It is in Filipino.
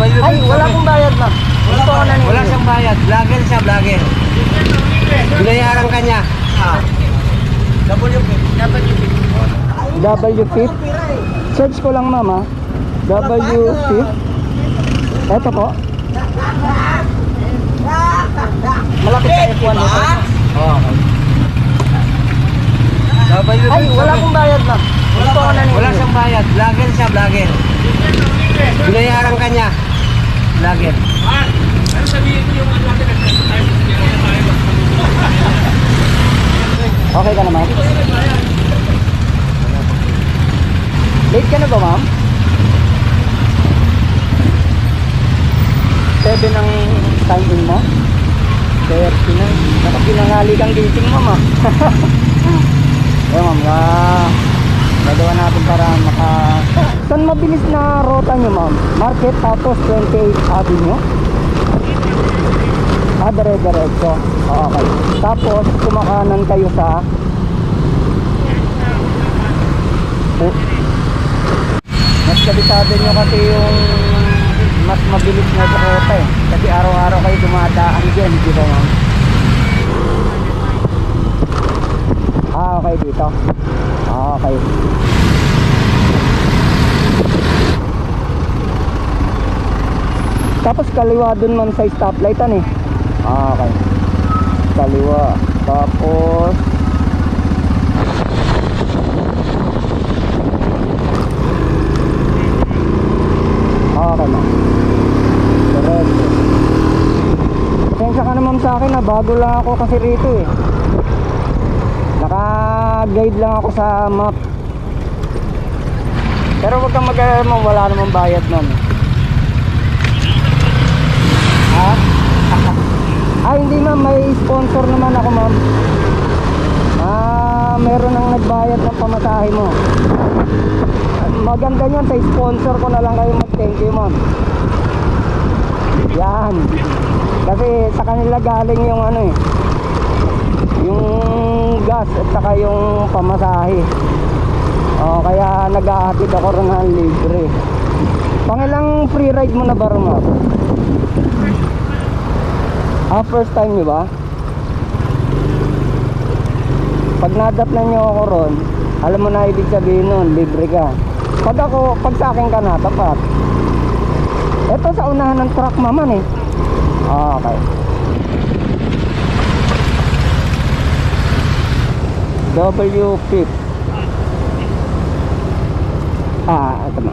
Ay, wala akong bayad ma'am. Gusto ko na Wala siyang bayad. Vlogger siya, vlogger. Binayaran ka niya. W5. Search ko lang ma'am ha. W5. Eto po. Malapit sa F1 ito. Oh. Ay, wala akong bayad ma'am. Gusto ko na Wala siyang bayad. Vlogger siya, vlogger. Binayaran ka niya. Vlogger. Okay ka na ma'am? Late ka na ba ma'am? 7 ang time in mo? 30 na. Nakapinangali kang gising ma'am ah. Ayun ma'am, gagawa natin para maka... Saan mabilis na rota nyo ma'am? Market tapos 28 Avenue? Dire-diretso. Okay. Tapos kumakanan kayo sa mas kabisado nyo kasi yung mas mabilis na rota eh. Kasi araw-araw kayo dumadaan dyan, di ba ma'am? Okay dito. Okay. Tapos kaliwa dun ma'am sa stoplightan eh. Okay. Kaliwa. Tapos okay ma'am. Diretso. Pasensya ka na ma'am sa akin na bago lang ako kasi rito eh. Naka-guide lang ako sa map. Pero wag kang mag-alala ma'am, wala namang bayad ma'am. Ha? Ay hindi ma'am, may sponsor naman ako ma'am. Meron nang nagbayad ng pamasahe mo. Maganda yun, sa sponsor ko na lang kayo mag-thank you ma'am. Yan. Kasi sa kanila galing yung ano eh, yung gas at saka yung pamasahe. Kaya nag-ahatid ako rin ng libre. Pangilang free ride mo na ba rin ma'am? First time nyo ba? Pag nadap na nyo ako ron, alam mo na ibig sabihin nun, libre ka. Pag sa akin ka na, tapat. Ito sa unahan ng truck maman eh. Okay. W5. Ito na.